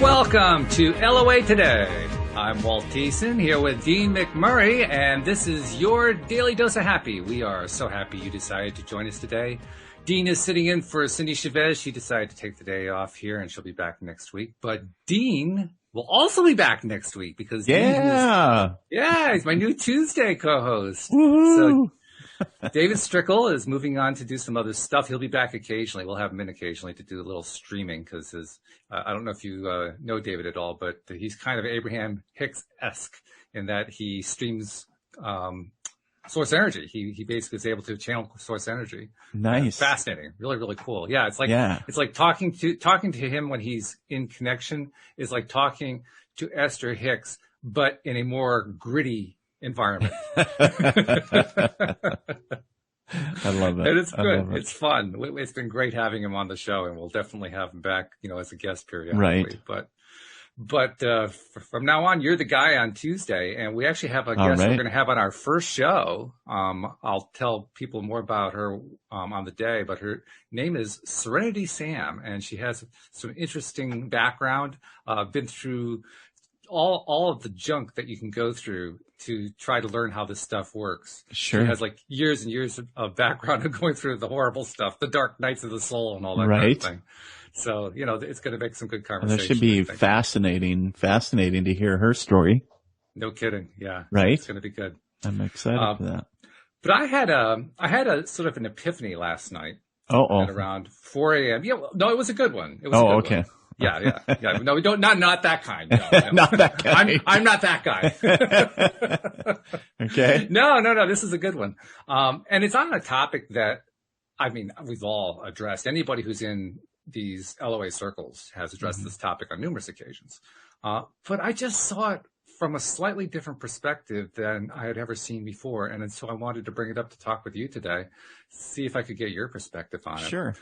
Welcome to LOA Today. I'm Walt here with Dean McMurray, and this is your Daily Dose of Happy. We are so happy you decided to join us today. Dean is sitting in for Cindie Chavez. She decided to take the day off here, and she'll be back next week. But Dean will also be back next week because he's my new Tuesday co-host. Woo-hoo. So David Strickle is moving on to do some other stuff. He'll be back occasionally. We'll have him in occasionally to do a little streaming because I don't know if you know David at all, but he's kind of Abraham Hicks-esque in that he streams source energy. He basically is able to channel source energy. Nice. Fascinating. Really, really cool. Yeah. It's like talking to him when he's in connection is like talking to Esther Hicks, but in a more gritty environment. I love it. And it's good. It's fun. It's been great having him on the show, and we'll definitely have him back, as a guest periodically. Right. But from now on, you're the guy on Tuesday, and we actually have a guest we're going to have on our first show. I'll tell people more about her on the day, but her name is Serenity Sam, and she has some interesting background. Been through all of the junk that you can go through to try to learn how this stuff works. Sure. She has like years and years of background of going through the horrible stuff, the dark nights of the soul and all that kind of thing. So, it's going to make some good conversation. That should be fascinating to hear her story. No kidding. Yeah. Right. It's going to be good. I'm excited for that. But I had a sort of an epiphany last night. At around 4 a.m. Yeah. No, it was a one. It was a good okay. One. Yeah. No, we don't. Not that kind. No. Not that guy. I'm not that guy. Okay. No. This is a good one. And it's on a topic that, we've all addressed. Anybody who's in these LOA circles has addressed this topic on numerous occasions. But I just saw it from a slightly different perspective than I had ever seen before. And so I wanted to bring it up to talk with you today, see if I could get your perspective on it. Sure.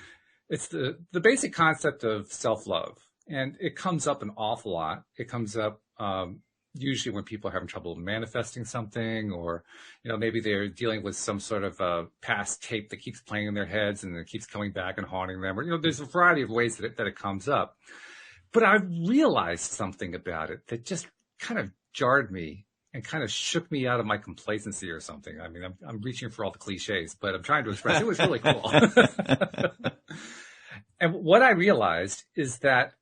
It's the basic concept of self-love. And it comes up an awful lot. It comes up usually when people are having trouble manifesting something, or, maybe they're dealing with some sort of past tape that keeps playing in their heads and it keeps coming back and haunting them. Or, there's a variety of ways that it comes up. But I realized something about it that just kind of jarred me and kind of shook me out of my complacency or something. I'm reaching for all the cliches, but I'm trying to express it was really cool. And what I realized is that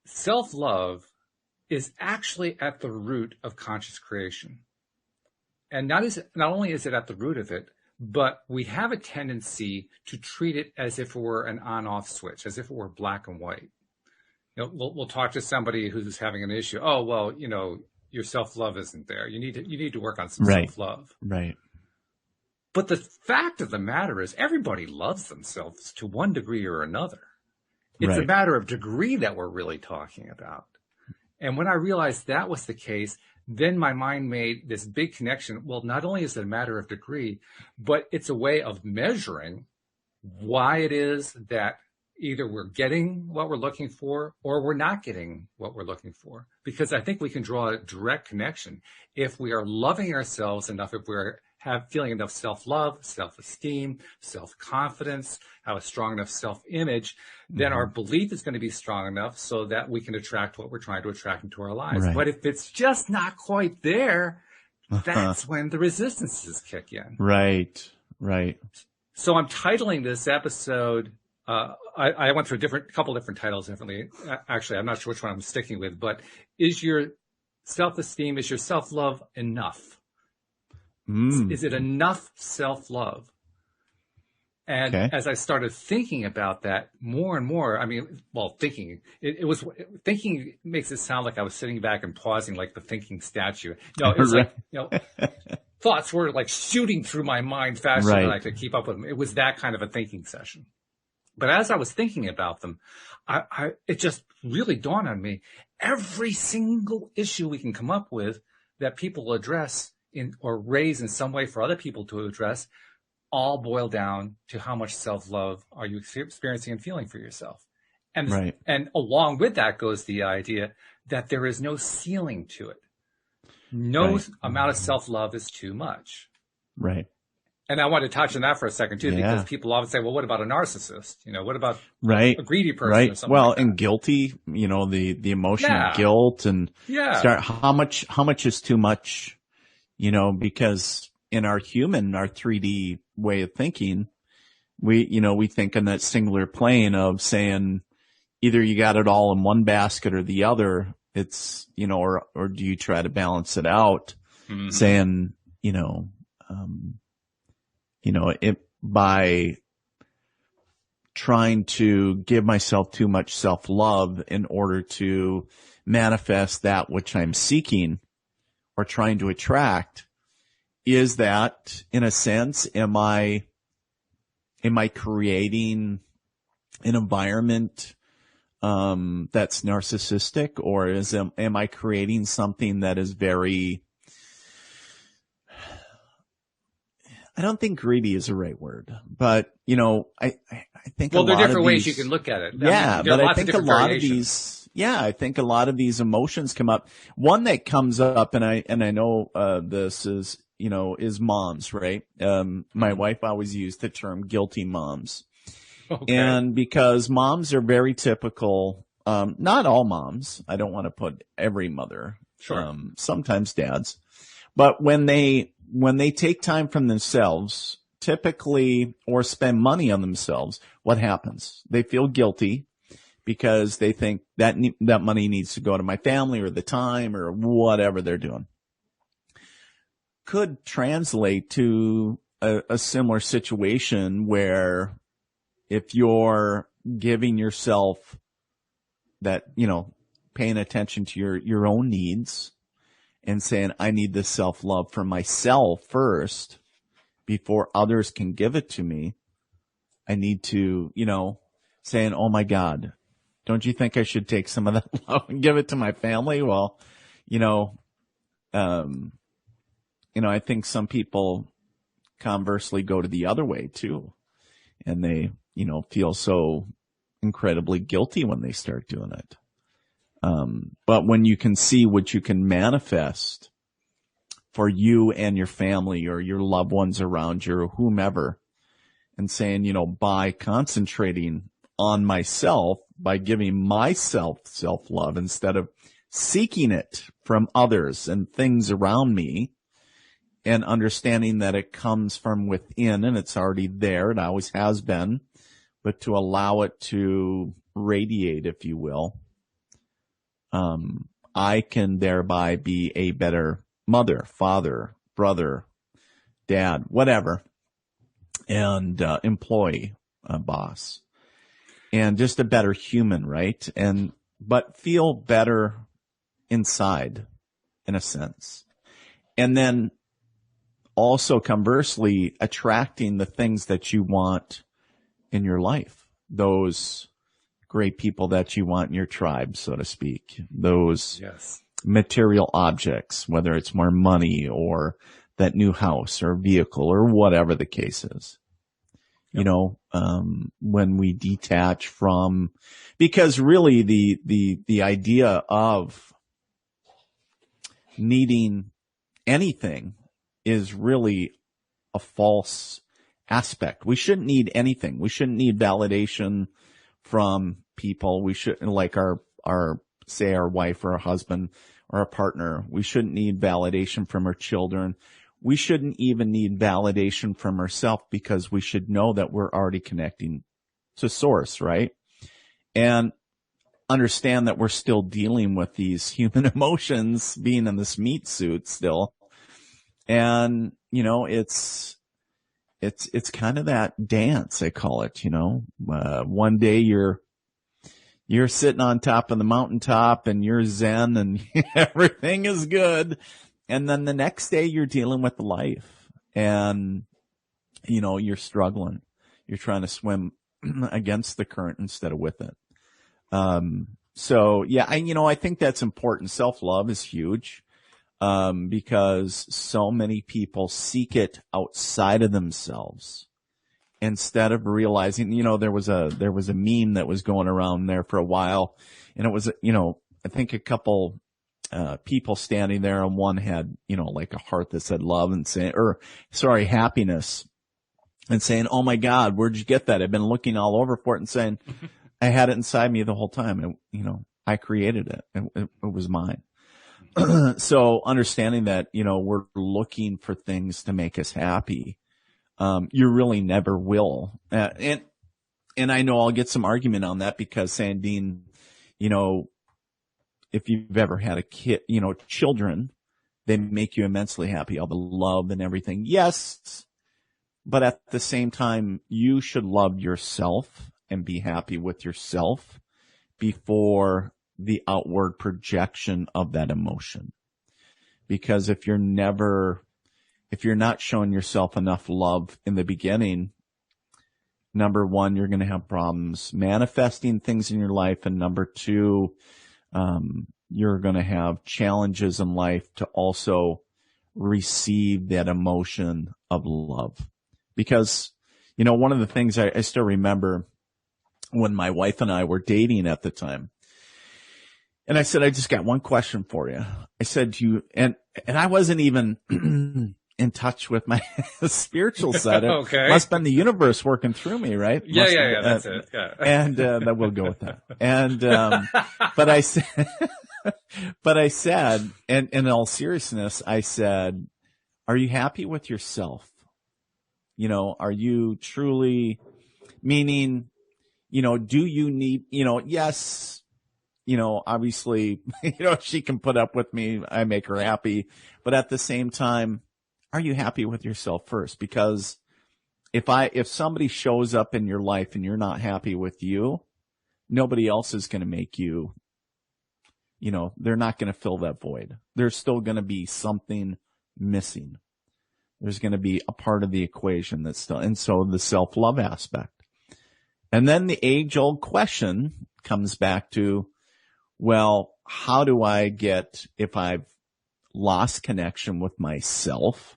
self-love is actually at the root of conscious creation. And not only is it at the root of it, but we have a tendency to treat it as if it were an on-off switch, as if it were black and white. We'll talk to somebody who's having an issue. Oh, well, your self-love isn't there. You need to work on some self-love. Right. But the fact of the matter is everybody loves themselves to one degree or another. It's a matter of degree that we're really talking about. And when I realized that was the case, then my mind made this big connection. Well, not only is it a matter of degree, but it's a way of measuring why it is that either we're getting what we're looking for or we're not getting what we're looking for. Because I think we can draw a direct connection. If we are loving ourselves enough, if we're feeling enough self-love, self-esteem, self-confidence, have a strong enough self-image, then our belief is going to be strong enough so that we can attract what we're trying to attract into our lives. Right. But if it's just not quite there, that's when the resistances kick in. Right. So I'm titling this episode, I went through a couple different titles differently. Actually, I'm not sure which one I'm sticking with, but is your self-esteem, is your self-love enough? Is it enough self-love? And as I started thinking about that more and more, thinking makes it sound like I was sitting back and pausing like the thinking statue. No, it was like, thoughts were like shooting through my mind faster than I could keep up with them. It was that kind of a thinking session. But as I was thinking about them, it just really dawned on me, every single issue we can come up with that people address or raise in some way for other people to address all boil down to how much self-love are you experiencing and feeling for yourself. And along with that goes the idea that there is no ceiling to it. No amount of self-love is too much. Right. And I want to touch on that for a second too, because Yeah. people often say, well, what about a narcissist? What about Right. a greedy person or Right. something Well, like that? and guilty, the emotion Yeah. of guilt and Yeah. how much is too much, because in our 3D way of thinking, we think in that singular plane of saying either you got it all in one basket or the other. It's, or do you try to balance it out saying, by trying to give myself too much self-love in order to manifest that which I'm seeking or trying to attract, is that, in a sense, am I creating an environment that's narcissistic, or am I creating something that is very, I don't think greedy is the right word, but I think Well, there are different ways these, you can look at it. Yeah, there are but I lots of think a different lot variations. of these, I think a lot of these emotions come up. One that comes up, and I know this is is moms, right? My wife always used the term guilty moms, Okay. and because moms are very typical. Not all moms. I don't want to put every mother. Sure. Sometimes dads, but when they take time from themselves, typically, or spend money on themselves, what happens? They feel guilty because they think that money needs to go to my family or the time or whatever they're doing. Could translate to a similar situation where if you're giving yourself that, paying attention to your own needs, and saying, I need this self-love for myself first before others can give it to me. I need to, saying, oh my God, don't you think I should take some of that love and give it to my family? Well, I think some people conversely go to the other way too. And they, feel so incredibly guilty when they start doing it. But when you can see what you can manifest for you and your family or your loved ones around you or whomever, and saying, by concentrating on myself, by giving myself self-love instead of seeking it from others and things around me, and understanding that it comes from within and it's already there, it always has been, but to allow it to radiate, if you will, I can thereby be a better mother, father, brother, dad, whatever, and employee, boss, and just a better human, right? But feel better inside, in a sense. And then also conversely, attracting the things that you want in your life, those great people that you want in your tribe, so to speak, those Yes. material objects, whether it's more money or that new house or vehicle or whatever the case is. Yep. When we detach from, because really the idea of needing anything is really a false aspect. We shouldn't need anything. We shouldn't need validation from people. We shouldn't, like our wife or our husband or our partner. We shouldn't need validation from our children. We shouldn't even need validation from ourselves, because we should know that we're already connecting to source, right? And understand that we're still dealing with these human emotions, being in this meat suit still. And, it's kind of that dance, I call it, one day you're sitting on top of the mountaintop and you're zen and everything is good. And then the next day you're dealing with life and, you're struggling. You're trying to swim against the current instead of with it. So yeah, I think that's important. Self-love is huge. Because so many people seek it outside of themselves instead of realizing, there was a meme that was going around there for a while, and it was, I think a couple, people standing there, and one had, like a heart that said love and happiness. and saying, oh my God, where'd you get that? I've been looking all over for it, and saying, I had it inside me the whole time. And, I created it. It was mine. So understanding that, we're looking for things to make us happy. You really never will. And I know I'll get some argument on that, because Sandine, if you've ever had a kid, children, they make you immensely happy, all the love and everything. Yes. But at the same time, you should love yourself and be happy with yourself before the outward projection of that emotion. Because if you're not showing yourself enough love in the beginning, number one, you're going to have problems manifesting things in your life. And number two, you're going to have challenges in life to also receive that emotion of love. Because, one of the things I still remember when my wife and I were dating at the time, and I said, I just got one question for you. I said to you, and I wasn't even in touch with my spiritual side. Okay. Must have been the universe working through me, right? Yeah, that's it. Yeah. And that we'll go with that. And but I said, and in all seriousness, I said, are you happy with yourself? Are you truly, meaning, do you need, yes, obviously, she can put up with me. I make her happy. But at the same time, are you happy with yourself first? Because if somebody shows up in your life and you're not happy with you, nobody else is going to make you, they're not going to fill that void. There's still going to be something missing. There's going to be a part of the equation that's still, and so the self-love aspect. And then the age-old question comes back to, well, how do I get, if I've lost connection with myself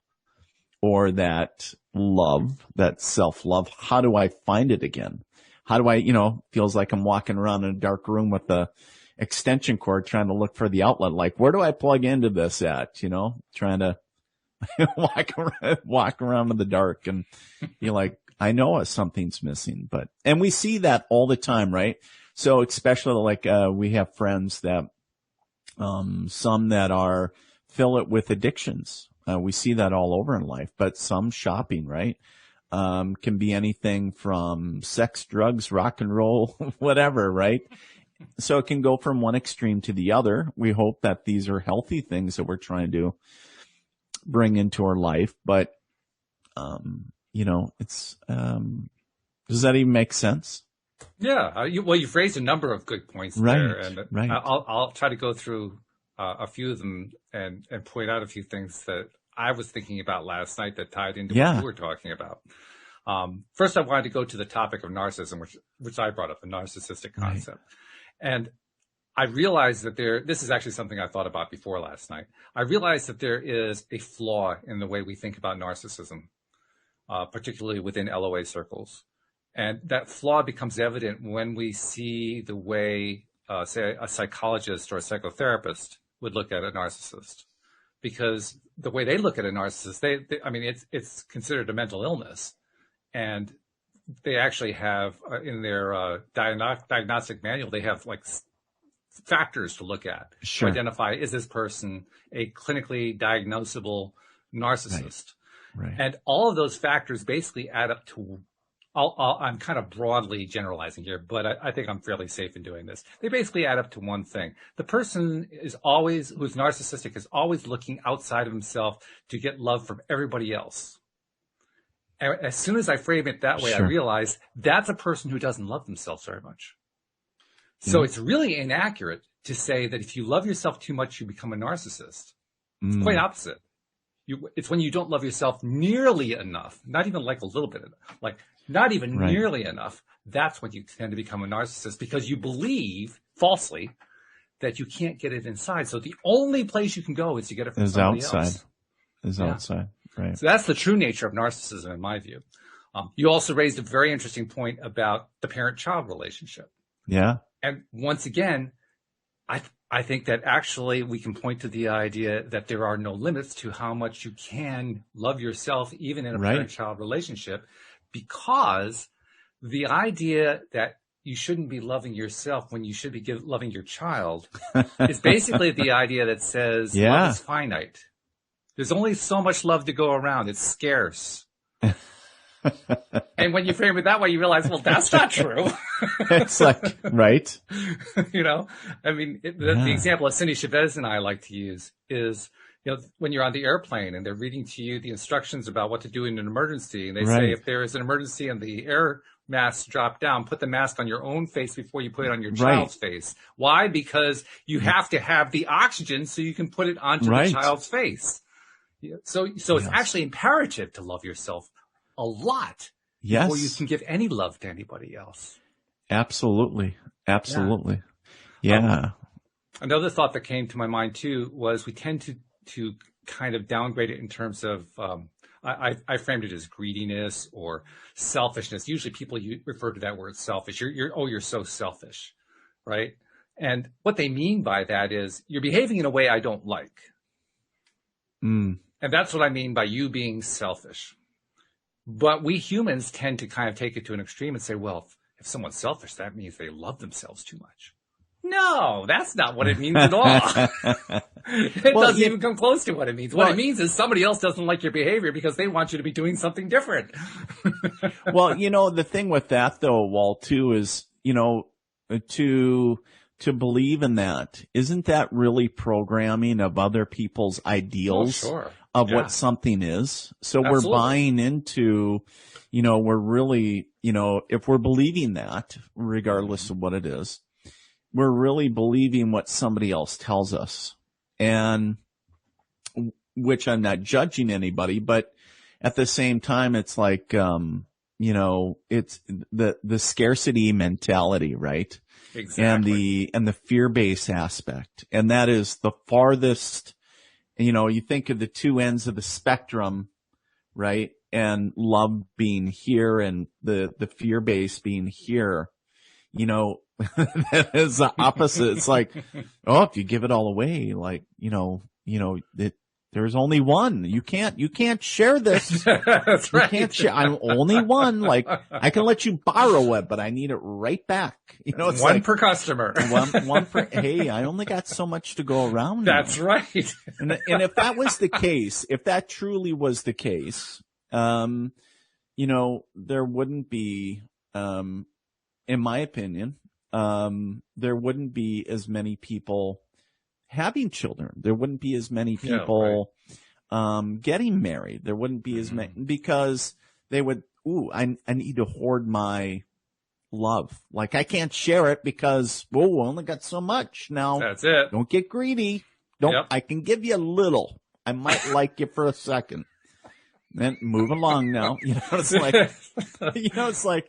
or that love, that self-love, how do I find it again? How do I, feels like I'm walking around in a dark room with a extension cord trying to look for the outlet. Like, where do I plug into this at? Trying to walk around in the dark and you're like, I know something's missing, and we see that all the time, right? So especially like, we have friends that, some that fill it with addictions. We see that all over in life, but some shopping, right? Can be anything from sex, drugs, rock and roll, whatever, right? So it can go from one extreme to the other. We hope that these are healthy things that we're trying to bring into our life, but, it's, does that even make sense? Yeah. You've raised a number of good points there, and right. I'll try to go through a few of them and point out a few things that I was thinking about last night that tied into what you were talking about. First, I wanted to go to the topic of narcissism, which I brought up, the narcissistic concept. Right. And I realized that this is actually something I thought about before last night. I realized that there is a flaw in the way we think about narcissism, particularly within LOA circles. And that flaw becomes evident when we see the way, say, a psychologist or a psychotherapist would look at a narcissist. Because the way they look at a narcissist, it's considered a mental illness. And they actually have, in their diagnostic manual, they have like factors to look at to identify, is this person a clinically diagnosable narcissist? Right. And all of those factors basically add up to, I'm kind of broadly generalizing here, but I think I'm fairly safe in doing this. They basically add up to one thing. The person who's narcissistic is always looking outside of himself to get love from everybody else. And as soon as I frame it that way, I realize that's a person who doesn't love themselves very much. So it's really inaccurate to say that if you love yourself too much, you become a narcissist. It's quite opposite. It's when you don't love yourself nearly enough, not even like a little bit, like not even nearly enough. That's when you tend to become a narcissist, because you believe falsely that you can't get it inside. So the only place you can go is to get it from somebody else. Outside. Right. So that's the true nature of narcissism, in my view. You also raised a very interesting point about the parent-child relationship. Yeah. And once again, I think that actually we can point to the idea that there are no limits to how much you can love yourself, even in a parent-child relationship, because the idea that you shouldn't be loving yourself when you should be loving your child is basically the idea that says love is finite. There's only so much love to go around. It's scarce. And when you frame it that way, you realize, well, that's not true. It's like, right. You know, I mean, the example that Cindie Chavez and I like to use is, you know, when you're on the airplane and they're reading to you the instructions about what to do in an emergency. And they say, if there is an emergency and the air mask drop down, put the mask on your own face before you put it on your child's face. Why? Because you have to have the oxygen so you can put it onto the child's face. So it's actually imperative to love yourself a lot before you can give any love to anybody else. Absolutely. Absolutely. Yeah. Another thought that came to my mind too was we tend to kind of downgrade it in terms of, I framed it as greediness or selfishness. Usually people refer to that word selfish. You're so selfish, right? And what they mean by that is you're behaving in a way I don't like. And that's what I mean by you being selfish. But we humans tend to kind of take it to an extreme and say, well, if someone's selfish, that means they love themselves too much. No, that's not what it means at all. It doesn't even come close to what it means. What it means is somebody else doesn't like your behavior because they want you to be doing something different. Well, you know, the thing with that though, Walt, too, is, you know, to believe in that, isn't that really programming of other people's ideals of what something is? So we're buying into, you know, we're really, you know, if we're believing that, regardless of what it is, we're really believing what somebody else tells us. And which I'm not judging anybody, but at the same time, it's like, you know, it's the scarcity mentality, right? Exactly. And the fear-based aspect. And that is the farthest, you know, you think of the two ends of the spectrum, right? And love being here and the fear-based being here, you know, that is the opposite. It's like, oh, if you give it all away, like, you know, there's only one. You can't share this. That's right. You can't share. I'm only one. Like, I can let you borrow it, but I need it right back. You know, it's one like, per customer. one per, hey, I only got so much to go around. That's right. And if that was the case, if that truly was the case, you know, there wouldn't be, in my opinion, there wouldn't be as many people having children. There wouldn't be as many people getting married. There wouldn't be as many because they would, I need to hoard my love. Like I can't share it because, I only got so much. Now, that's it. Don't get greedy. I can give you a little. I might like you for a second. Then move along now. You know, it's like,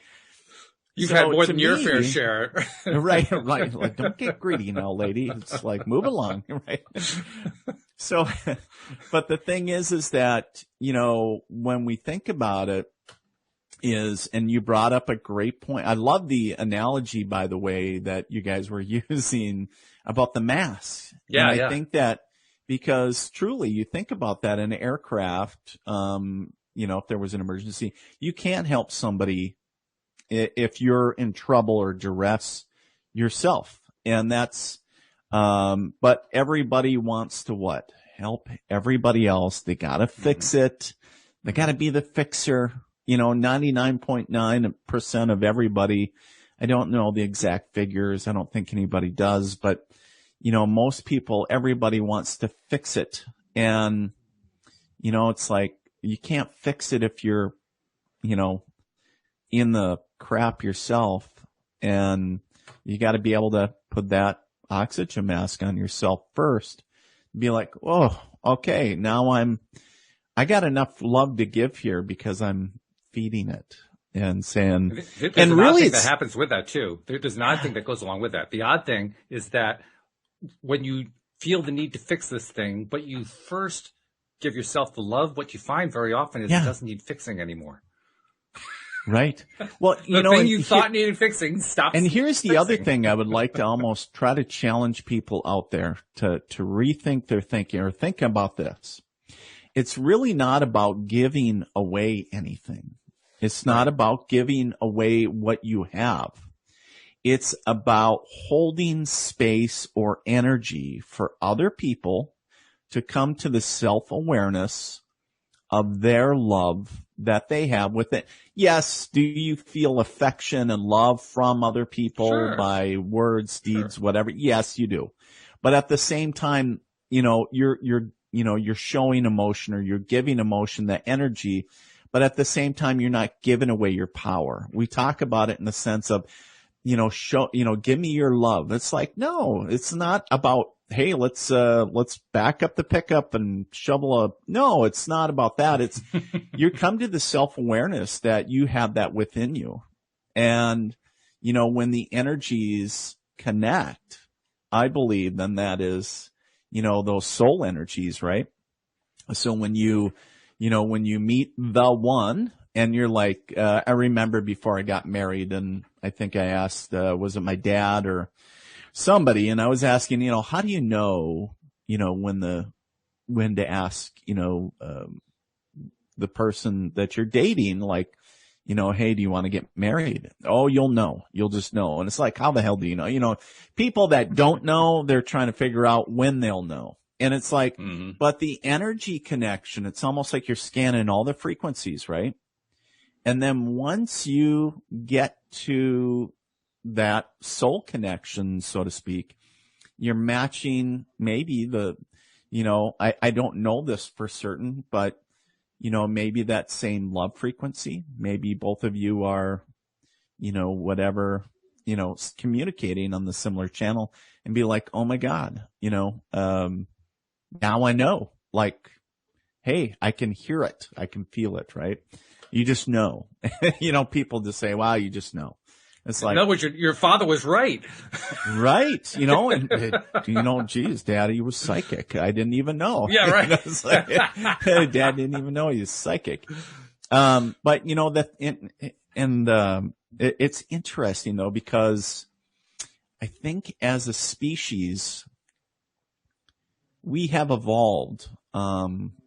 You've had more than your fair share. Right. Like, don't get greedy now, lady. It's like, move along. Right. So, but the thing is that, you know, when we think about it and you brought up a great point. I love the analogy, by the way, that you guys were using about the mask. Yeah. And I think that because truly you think about that in an aircraft, you know, if there was an emergency, you can't help somebody if you're in trouble or duress yourself. And that's, but everybody wants to what? Help everybody else. They gotta fix it. They gotta be the fixer. You know, 99.9% of everybody, I don't know the exact figures. I don't think anybody does, but you know, most people, everybody wants to fix it. And, you know, it's like, you can't fix it if you're, you know, in the crap yourself, and you got to be able to put that oxygen mask on yourself first. Be like, oh, okay, now I got enough love to give here because I'm feeding it and saying, and really that happens with that too. There's an odd thing that goes along with that. The odd thing is that when you feel the need to fix this thing, but you first give yourself the love, what you find very often is it doesn't need fixing anymore. Right. Well, the thing you thought needed fixing stops. And here's the other thing I would like to almost try to challenge people out there to rethink their thinking or think about this. It's really not about giving away anything. It's not about giving away what you have. It's about holding space or energy for other people to come to the self-awareness of their love that they have with it. Yes, do you feel affection and love from other people Sure. by words, deeds, whatever? Yes, you do. But at the same time, you're showing emotion or you're giving emotion, that energy, but at the same time, you're not giving away your power. We talk about it in the sense of, give me your love. It's like, no, it's not about, hey, let's back up the pickup and shovel no, it's not about that. It's, you come to the self-awareness that you have that within you. And, when the energies connect, I believe then that is, those soul energies, right? So when you meet the one and you're like, I remember before I got married and I think I asked, was it my dad or somebody? And I was asking, how do you know, when to ask, the person that you're dating, like, hey, do you want to get married? Oh, you'll know. You'll just know. And it's like, how the hell do you know? People that don't know, they're trying to figure out when they'll know. And it's like, but the energy connection, it's almost like you're scanning all the frequencies, right? And then once you get to that soul connection, so to speak, you're matching maybe I don't know this for certain, but maybe that same love frequency, maybe both of you are, communicating on the similar channel and be like, oh my God, now I know, like, hey, I can hear it. I can feel it, right? You just know, people just say, wow, you just know. It's like, in other words, your father was right. Right. Geez, Daddy was psychic. I didn't even know. Yeah, right. It's like, Dad didn't even know he was psychic. But it's interesting though, because I think as a species, we have evolved,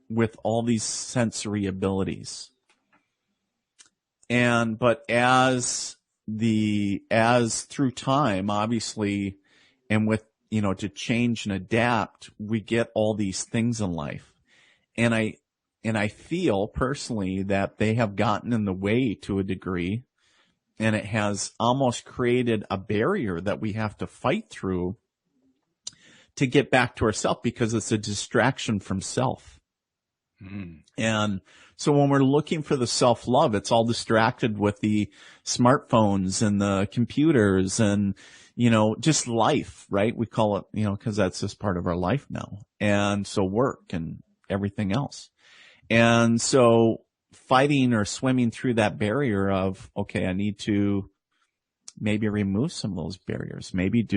with all these sensory abilities. But as through time, obviously, and with, to change and adapt, we get all these things in life. And I feel personally that they have gotten in the way to a degree, and it has almost created a barrier that we have to fight through to get back to ourselves, because it's a distraction from self. And so when we're looking for the self-love, it's all distracted with the smartphones and the computers and, just life, right? We call it, because that's just part of our life now. And so work and everything else. And so fighting or swimming through that barrier of, okay, I need to maybe remove some of those barriers. Maybe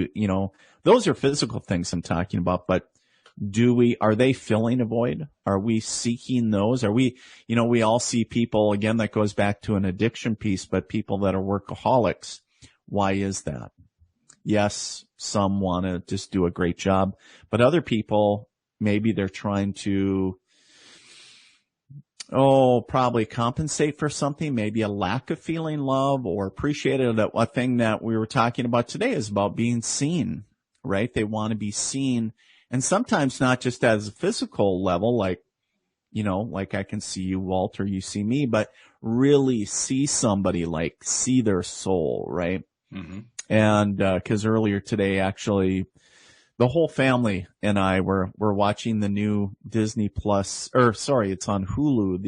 those are physical things I'm talking about, but are they filling a void? Are we seeking those? Are we, we all see people, again, that goes back to an addiction piece, but people that are workaholics. Why is that? Yes, some want to just do a great job, but other people, maybe they're trying to, probably compensate for something, maybe a lack of feeling love or appreciated. A thing that we were talking about today is about being seen, right? They want to be seen. And sometimes not just as a physical level, like I can see you, Walt, or you see me, but really see somebody, like see their soul, right? And, cause earlier today, actually, the whole family and I were watching the new Disney Plus, it's on Hulu.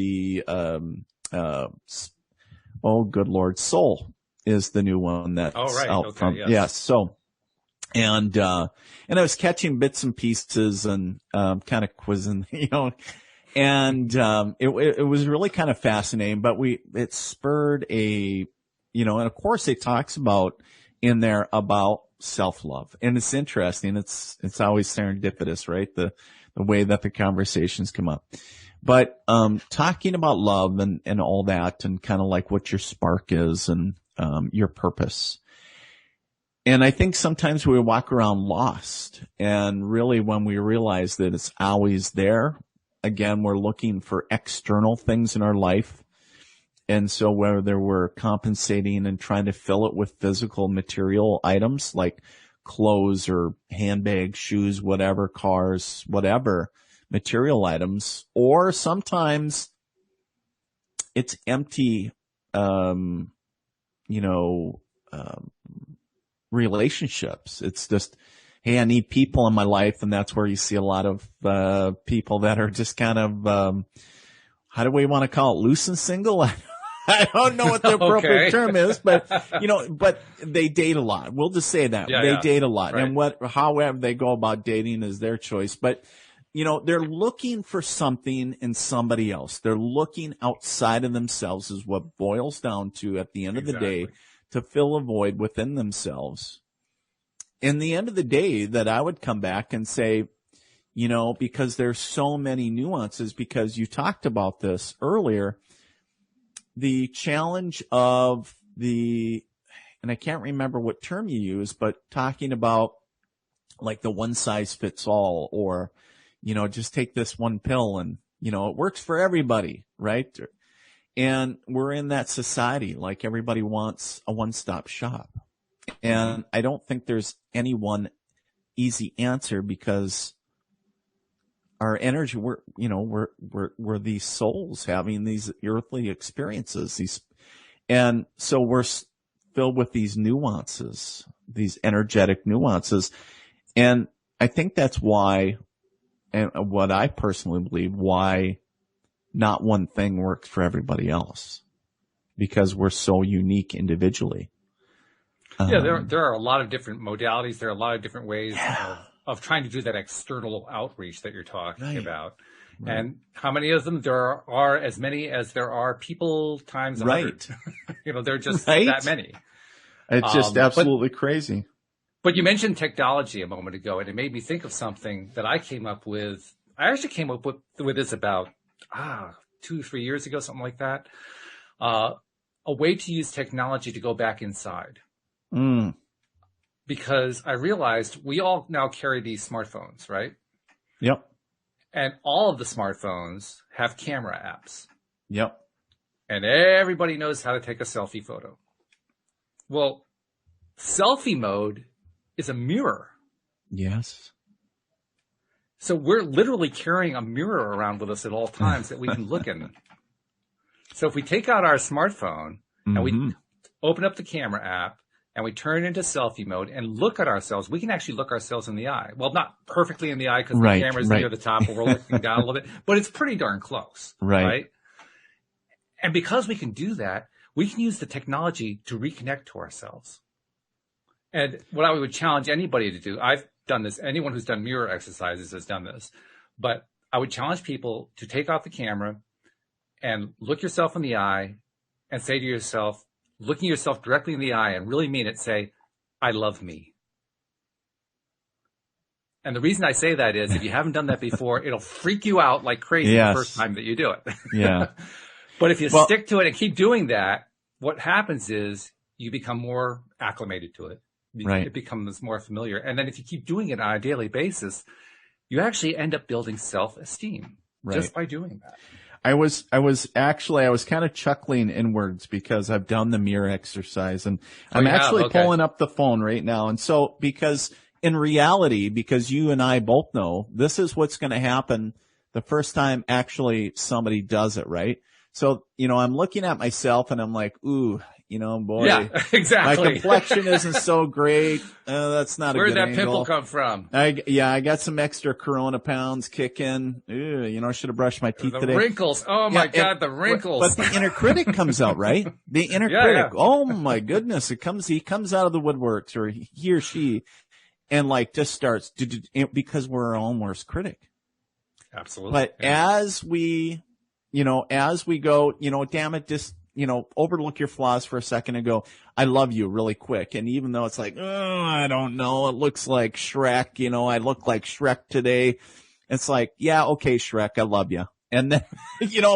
Good Lord, Soul is the new one that's out from, yes. So, and I was catching bits and pieces and, kind of quizzing, and, it was really kind of fascinating, but it spurred and of course it talks about in there about self-love. And it's interesting. It's always serendipitous, right? The way that the conversations come up. But, talking about love and all that and kind of like what your spark is and, your purpose. And I think sometimes we walk around lost, and really when we realize that it's always there, again, we're looking for external things in our life And so whether we're compensating and trying to fill it with physical material items like clothes or handbags, shoes, whatever, cars, whatever material items, or sometimes it's empty, relationships. It's just, hey, I need people in my life. And that's where you see a lot of, people that are just kind of, how do we want to call it? Loose and single? I don't know what the appropriate term is, but but they date a lot. We'll just say that they date a lot, right. And however they go about dating is their choice. But they're looking for something in somebody else. They're looking outside of themselves, is what boils down to at the end of the day, to fill a void within themselves. In the end of the day, that I would come back and say, because there's so many nuances, because you talked about this earlier, the challenge of and I can't remember what term you used, but talking about like the one size fits all, or, just take this one pill and, it works for everybody, right? And we're in that society, like everybody wants a one-stop shop. And I don't think there's any one easy answer, because our energy, we're these souls having these earthly experiences, and so we're filled with these nuances, these energetic nuances. And I think that's why, and what I personally believe, why not one thing works for everybody else, because we're so unique individually. Yeah, there are a lot of different modalities. There are a lot of different ways of trying to do that external outreach that you're talking about. Right. And how many of them? There are as many as there are people times 100. Right. There are just that many. It's just absolutely crazy. But you mentioned technology a moment ago, and it made me think of something that I came up with. I actually came up with this about 2-3 years ago, something like that. A way to use technology to go back inside. Mm. Because I realized we all now carry these smartphones, right? Yep. And all of the smartphones have camera apps. Yep. And everybody knows how to take a selfie photo. Well, selfie mode is a mirror. Yes. So we're literally carrying a mirror around with us at all times that we can look in. So if we take out our smartphone and we open up the camera app, and we turn into selfie mode and look at ourselves, we can actually look ourselves in the eye. Well, not perfectly in the eye, because the camera's near the top and we're looking down a little bit, but it's pretty darn close. Right? And because we can do that, we can use the technology to reconnect to ourselves. And what I would challenge anybody to do, I've done this, anyone who's done mirror exercises has done this, but I would challenge people to take out the camera and look yourself in the eye and say to yourself, looking yourself directly in the eye and really mean it, say, I love me. And the reason I say that is if you haven't done that before, it'll freak you out like crazy the first time that you do it. Yeah. But if you stick to it and keep doing that, what happens is you become more acclimated to it. It becomes more familiar. And then if you keep doing it on a daily basis, you actually end up building self-esteem just by doing that. I was kind of chuckling inwards because I've done the mirror exercise, and I'm actually pulling up the phone right now. And so, because in reality, because you and I both know this is what's going to happen the first time actually somebody does it, right? So, I'm looking at myself and I'm like, ooh, boy. Yeah, exactly. My complexion isn't so great. That's not a good angle. Where'd that pimple come from? I got some extra Corona pounds kicking. I should have brushed my teeth today. The wrinkles. Oh my God, the wrinkles. But the inner critic comes out, right? The inner critic. Yeah. Oh my goodness. He comes out of the woodworks, or he or she, and just starts because we're our own worst critic. Absolutely. But as we go, damn it, just, overlook your flaws for a second and go, I love you really quick. And even though it's like, oh, I don't know, it looks like Shrek, I look like Shrek today. It's like, yeah, okay, Shrek, I love you. And then,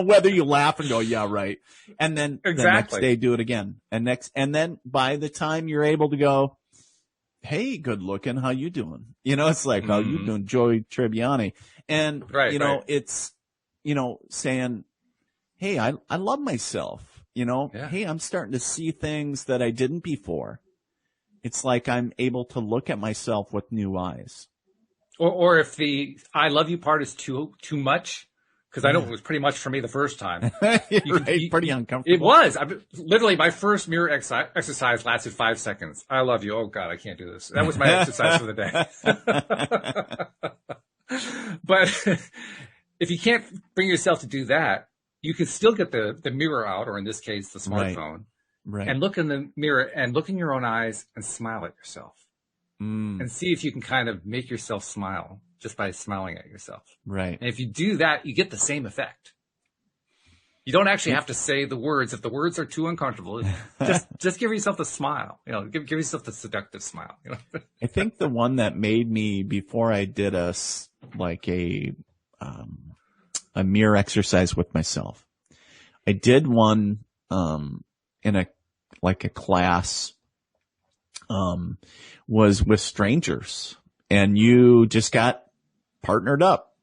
whether you laugh and go, yeah, right. And then the next day do it again. And then by the time you're able to go, hey, good looking, how you doing? It's like, how you doing, Joey Tribbiani? And, it's, saying, hey, I love myself. Yeah. Hey, I'm starting to see things that I didn't before. It's like I'm able to look at myself with new eyes. Or if the "I love you" part is too much, because I know it was pretty much for me the first time. Pretty uncomfortable. It was. Literally, my first mirror exercise lasted 5 seconds. I love you. Oh God, I can't do this. That was my exercise for the day. But if you can't bring yourself to do that, you can still get the mirror out, or in this case, the smartphone, right, and look in the mirror and look in your own eyes and smile at yourself. And see if you can kind of make yourself smile just by smiling at yourself. Right. And if you do that, you get the same effect. You don't actually have to say the words. If the words are too uncomfortable, just give yourself the smile. Give yourself the seductive smile. I think the one that made me, before I did a mirror exercise with myself, I did one in a class. Was with strangers, and you just got partnered up.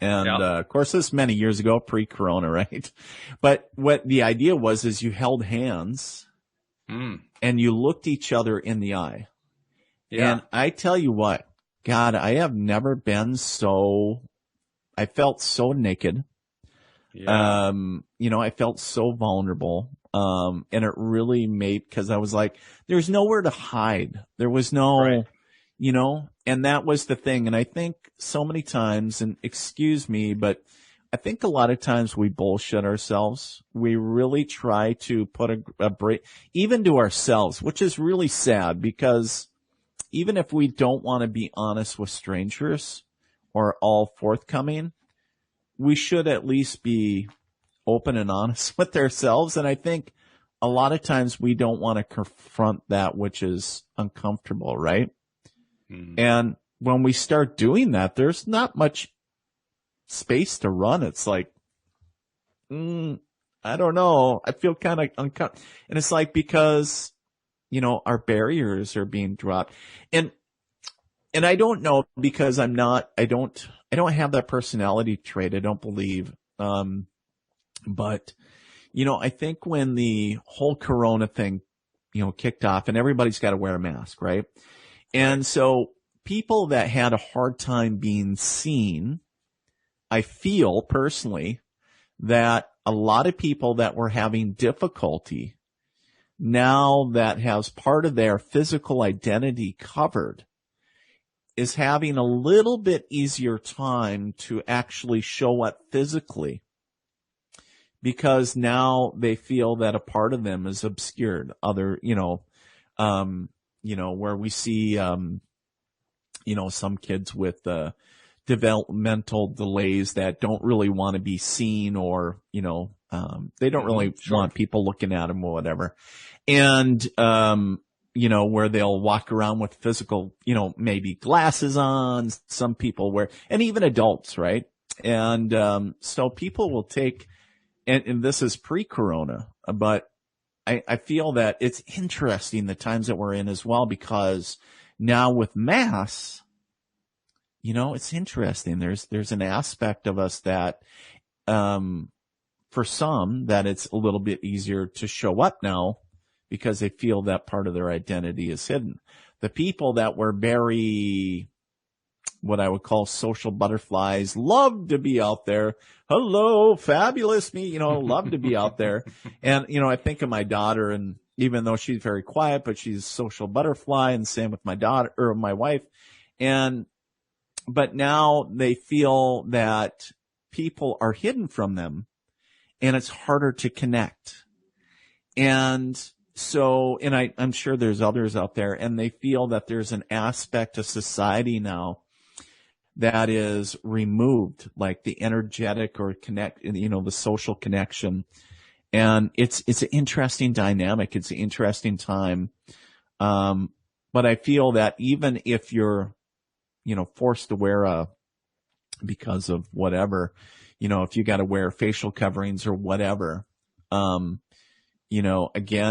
And, of course, this many years ago, pre-corona, right? But what the idea was is you held hands and you looked each other in the eye. Yeah. And I tell you what, God, I have never been I felt so naked. Yeah. I felt so vulnerable. And it really because I was like, there's nowhere to hide. There was no, and that was the thing. And I think so many times, and excuse me, but I think a lot of times we bullshit ourselves. We really try to put a break, even to ourselves, which is really sad, because even if we don't want to be honest with strangers or all forthcoming, we should at least be open and honest with ourselves. And I think a lot of times we don't want to confront that which is uncomfortable, right? And when we start doing that, there's not much space to run. It's like, I don't know. I feel kind of uncomfortable. And it's like, because, our barriers are being dropped. And I don't know, because I don't have that personality trait. I don't believe, but, I think when the whole corona thing, kicked off, and everybody's got to wear a mask, right? And so people that had a hard time being seen, I feel personally that a lot of people that were having difficulty, now that has part of their physical identity covered, is having a little bit easier time to actually show up physically, because now they feel that a part of them is obscured. Where we see, some kids with developmental delays that don't really want to be seen, or, they don't really want people looking at them or whatever. And, where they'll walk around with physical, maybe glasses on, some people wear, and even adults, right? And, so people will take, and this is pre-corona, but I feel that it's interesting the times that we're in as well, because now with masks, it's interesting. There's an aspect of us that, for some, that it's a little bit easier to show up now, because they feel that part of their identity is hidden. The people that were very, what I would call social butterflies, love to be out there. Hello, fabulous me, love to be out there. And, I think of my daughter, and even though she's very quiet, but she's a social butterfly, and same with my daughter or my wife. But now they feel that people are hidden from them, and it's harder to connect. And so, I'm sure there's others out there, and they feel that there's an aspect of society now that is removed, like the energetic or the social connection. And it's an interesting dynamic. It's an interesting time. But I feel that even if you're, forced to wear because of whatever, if you got to wear facial coverings or whatever, again,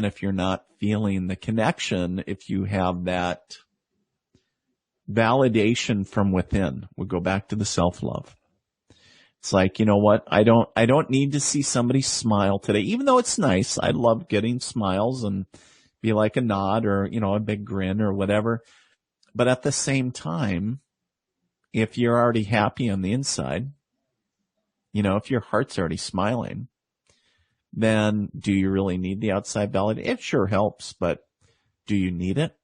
if you're not feeling the connection, if you have that validation from within, we'll go back to the self-love. It's like, you know what? I don't need to see somebody smile today, even though it's nice. I love getting smiles and be like a nod or, you know, a big grin or whatever. But at the same time, if you're already happy on the inside, you know, if your heart's already smiling, then do you really need the outside validation? It sure helps, but do you need it?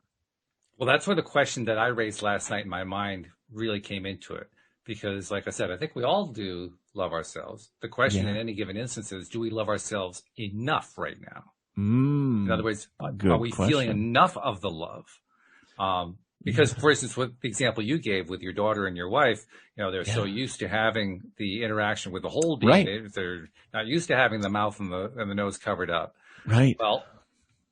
Well, that's where the question that I raised last night in my mind really came into it. Because, like I said, I think we all do love ourselves. The question in any given instance is, do we love ourselves enough right now? In other words, are we feeling enough of the love? Because, for instance, with the example you gave with your daughter and your wife, you know, they're so used to having the interaction with the whole being. They're not used to having the mouth and the nose covered up. Right. Well,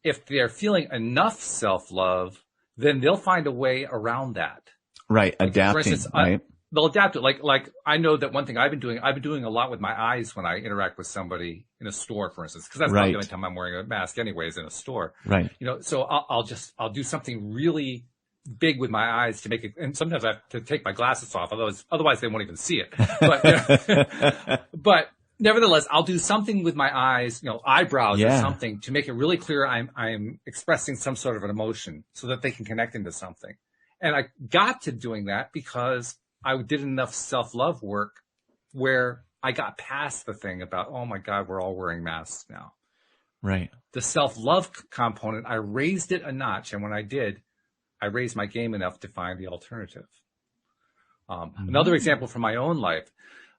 if they're feeling enough self-love, then they'll find a way around that. Right. Adapting. For instance, right. They'll adapt it. Like I know that one thing I've been doing a lot with my eyes when I interact with somebody in a store, for instance, because that's not the only time I'm wearing a mask anyways in a store. Right. You know, so I'll do something really big with my eyes to make it, and sometimes I have to take my glasses off, otherwise they won't even see it. But, you know, but nevertheless, I'll do something with my eyes, you know, eyebrows or something to make it really clear I'm expressing some sort of an emotion so that they can connect into something. And I got to doing that because I did enough self-love work where I got past the thing about, oh my God, we're all wearing masks now. Right. The self-love component, I raised it a notch. And when I did, I raised my game enough to find the alternative. Another example from my own life,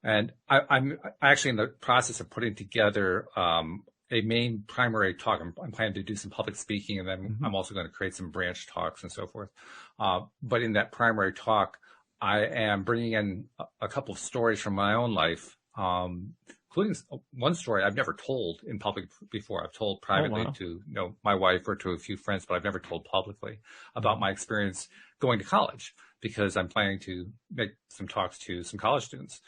and I'm actually in the process of putting together a main primary talk. I'm planning to do some public speaking, and then I'm also going to create some branch talks and so forth. But in that primary talk, I am bringing in a couple of stories from my own life, including one story I've never told in public before. I've told privately to, you know, my wife or to a few friends, but I've never told publicly about my experience going to college, because I'm planning to make some talks to some college students.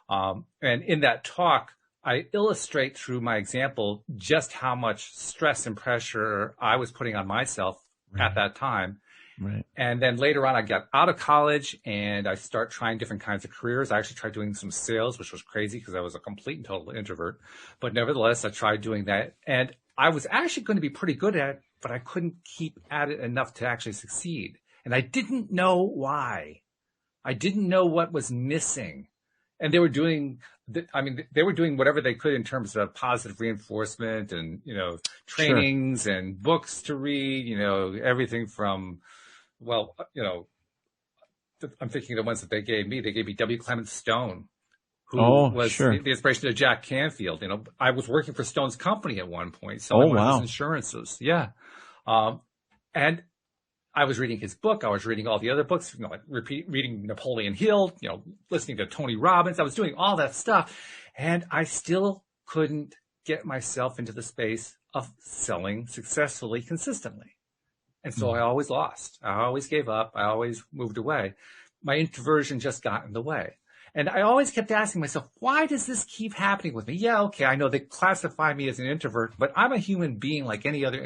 And in that talk, I illustrate through my example just how much stress and pressure I was putting on myself at that time. Right. And then later on, I got out of college and I start trying different kinds of careers. I actually tried doing some sales, which was crazy because I was a complete and total introvert. But nevertheless, I tried doing that. And I was actually going to be pretty good at it, but I couldn't keep at it enough to actually succeed. And I didn't know why. I didn't know what was missing. And they were doing whatever they could in terms of positive reinforcement and, you know, trainings and books to read, you know, everything from, well, you know, I'm thinking the ones that they gave me W. Clement Stone, who was the inspiration of Jack Canfield. You know, I was working for Stone's company at one point, selling one of his insurances. Yeah. And I was reading his book. I was reading all the other books, you know, like reading Napoleon Hill, you know, listening to Tony Robbins. I was doing all that stuff. And I still couldn't get myself into the space of selling successfully, consistently. And so I always lost. I always gave up. I always moved away. My introversion just got in the way. And I always kept asking myself, why does this keep happening with me? Yeah, okay, I know they classify me as an introvert, but I'm a human being like any other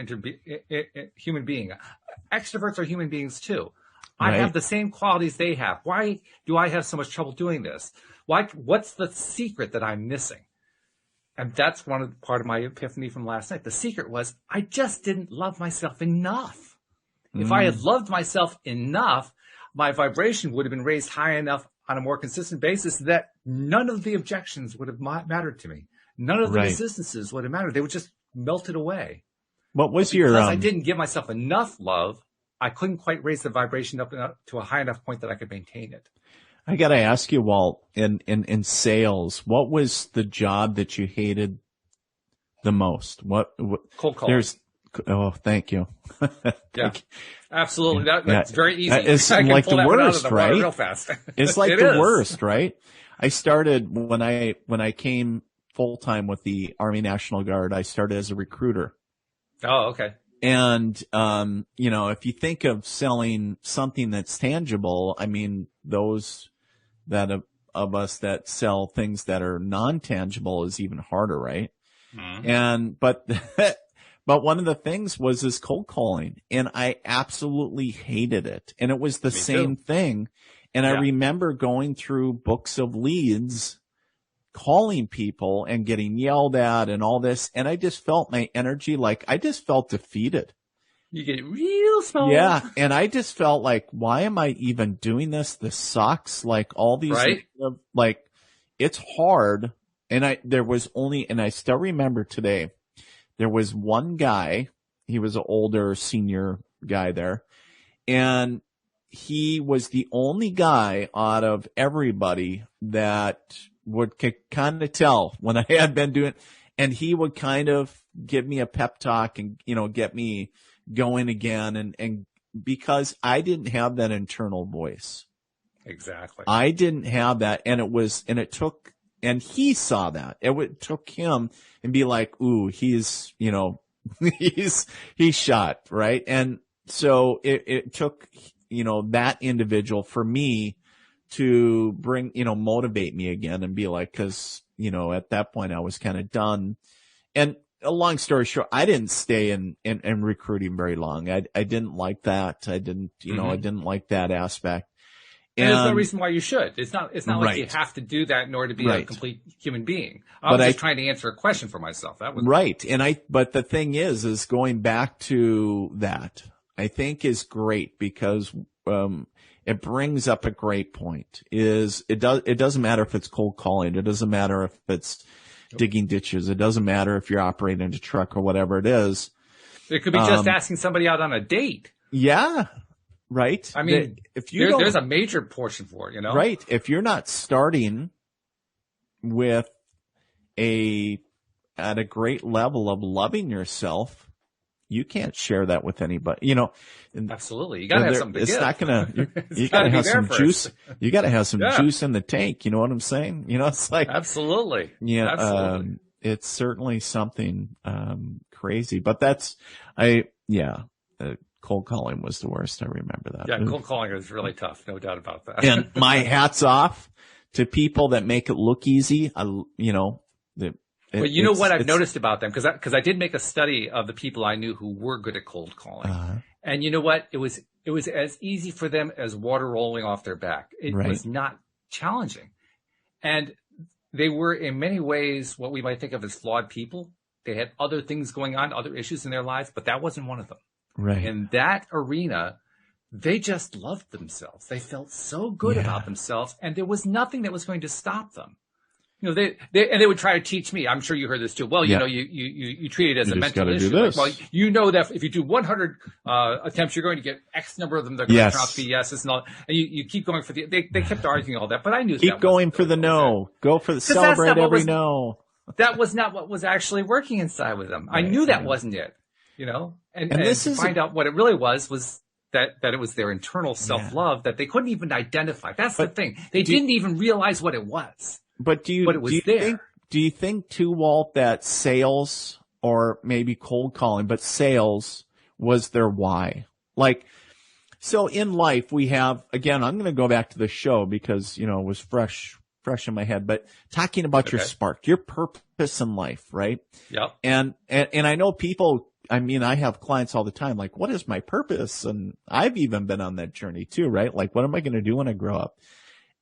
human being. Extroverts are human beings too. Right. I have the same qualities they have. Why do I have so much trouble doing this? What's the secret that I'm missing? And that's part of my epiphany from last night. The secret was I just didn't love myself enough. If I had loved myself enough, my vibration would have been raised high enough on a more consistent basis that none of the objections would have mattered to me. None of the resistances would have mattered. They would just melted away. What was because I didn't give myself enough love, I couldn't quite raise the vibration up to a high enough point that I could maintain it. I got to ask you, Walt, in sales, what was the job that you hated the most? What cold calling. Thank you. Yeah, absolutely. That's very easy. It's like the worst, right? Real fast. It's like the worst, right? I started when I came full time with the Army National Guard. I started as a recruiter. Oh, okay. And you know, if you think of selling something that's tangible, I mean, those of us that sell things that are non-tangible is even harder, right? Mm-hmm. But one of the things was this cold calling, and I absolutely hated it. And it was the same thing. And I remember going through books of leads calling people and getting yelled at and all this. And I just felt my energy, like I just felt defeated. You get real small. Yeah. And I just felt like, why am I even doing this? This sucks. Like all these, right? Like it's hard. And I still remember today, there was one guy, he was an older senior guy there, and he was the only guy out of everybody that would kind of tell when I had been doing, and he would kind of give me a pep talk and, get me going again. And because I didn't have that internal voice. Exactly. I didn't have that. And he saw that. It took him and be like, ooh, he's, he's shot. Right. And so it took, that individual for me to bring, motivate me again and be like, cause, at that point I was kind of done. And a long story short, I didn't stay in recruiting very long. I didn't like that. I didn't, I didn't like that aspect. And there's no reason why you should. It's not right. like you have to do that in order to be right. a complete human being. I was just trying to answer a question for myself. That was right. But the thing is going back to that, I think is great because, it brings up a great point it doesn't matter if it's cold calling. It doesn't matter if it's digging ditches. It doesn't matter if you're operating a truck or whatever it is. It could be just asking somebody out on a date. Yeah. Right. I mean, there's a major portion for it, Right. If you're not starting with at a great level of loving yourself, you can't share that with anybody, Absolutely. You gotta have something to give. It's not gonna, you gotta have some juice. You gotta have some juice in the tank. You know what I'm saying? It's like. Absolutely. Yeah. Absolutely. It's certainly something, crazy, but cold calling was the worst. I remember that. Yeah. Cold calling is really tough. No doubt about that. And my hat's off to people that make it look easy. But you know what I've noticed about them? Because I did make a study of the people I knew who were good at cold calling. And you know what? It was as easy for them as water rolling off their back. It was not challenging. And they were in many ways what we might think of as flawed people. They had other things going on, other issues in their lives, but that wasn't one of them. Right. In that arena, they just loved themselves. They felt so good about themselves, and there was nothing that was going to stop them. They would try to teach me. I'm sure you heard this too. Well, you treat it as a mental issue. Like, well, that if you do 100 attempts, you're going to get X number of them. They're going to turn out to be yeses and all. And you keep going for they kept arguing all that, but I knew keep going for the no. Go for the celebrate every no. That was not what was actually working inside with them. I knew that wasn't it. And this to find out what it really was that it was their internal self-love that they couldn't even identify. That's the thing. They didn't even realize what it was. But do you think too, Walt, that sales or maybe cold calling, but sales was their why? Like, so in life we have, again, I'm going to go back to the show because, it was fresh in my head, but talking about your spark, your purpose in life, right? Yep. And I know people, I have clients all the time, like, what is my purpose? And I've even been on that journey too, right? Like, what am I going to do when I grow up?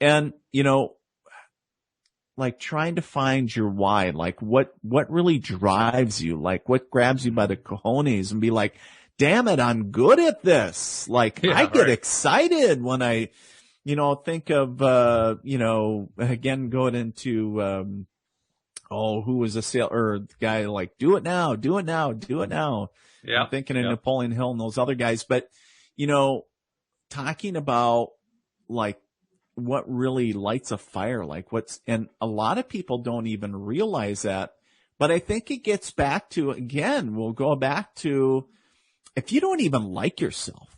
And, like trying to find your why, like what really drives you, like what grabs you by the cojones and be like, damn it, I'm good at this. Like I get excited when I, think of, again, going into, who was a sale or the guy like, do it now. Yeah. I'm thinking of Napoleon Hill and those other guys, but, talking about like, what really lights a fire, like and a lot of people don't even realize that, but I think it gets back to, again, we'll go back to, if you don't even like yourself,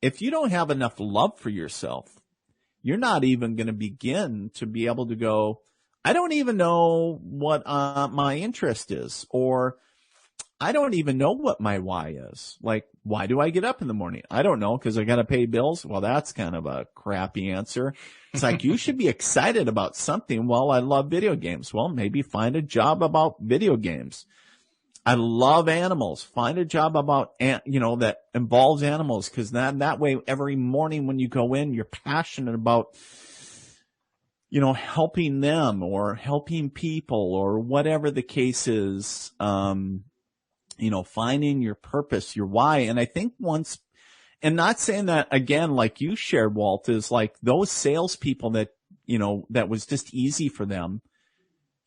if you don't have enough love for yourself, you're not even going to begin to be able to go, I don't even know what my interest is, or I don't even know what my why is. Like, why do I get up in the morning? I don't know, because I got to pay bills. Well, that's kind of a crappy answer. It's like, you should be excited about something. Well, I love video games. Well, maybe find a job about video games. I love animals. Find a job about, that involves animals, because that way, every morning when you go in, you're passionate about helping them or helping people or whatever the case is, finding your purpose, your why. And I think and not saying that again, like you shared, Walt, is like those salespeople that, that was just easy for them.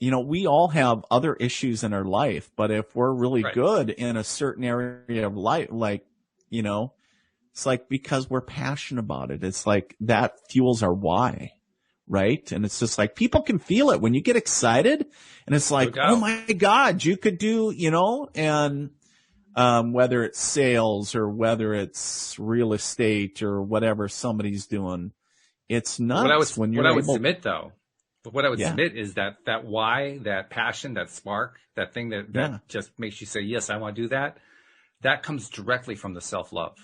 We all have other issues in our life, but if we're really good in a certain area of life, like, it's like because we're passionate about it, it's like that fuels our why. Right. And it's just like people can feel it when you get excited and it's like, oh my God, you could do, and whether it's sales or whether it's real estate or whatever somebody's doing, it's nuts when you're What I would submit is that why, that passion, that spark, that thing that just makes you say, yes, I want to do that. That comes directly from the self-love.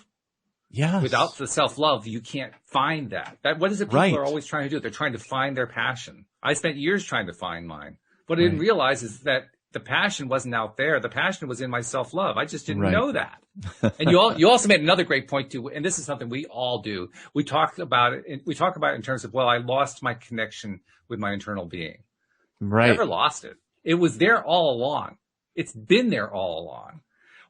Yes. Without the self-love, you can't find that. What is it people are always trying to do? They're trying to find their passion. I spent years trying to find mine. What I didn't realize is that the passion wasn't out there. The passion was in my self-love. I just didn't know that. And you also made another great point too, and this is something we all do. We talk about it in terms of, I lost my connection with my internal being. Right. Never lost it. It was there all along. It's been there all along.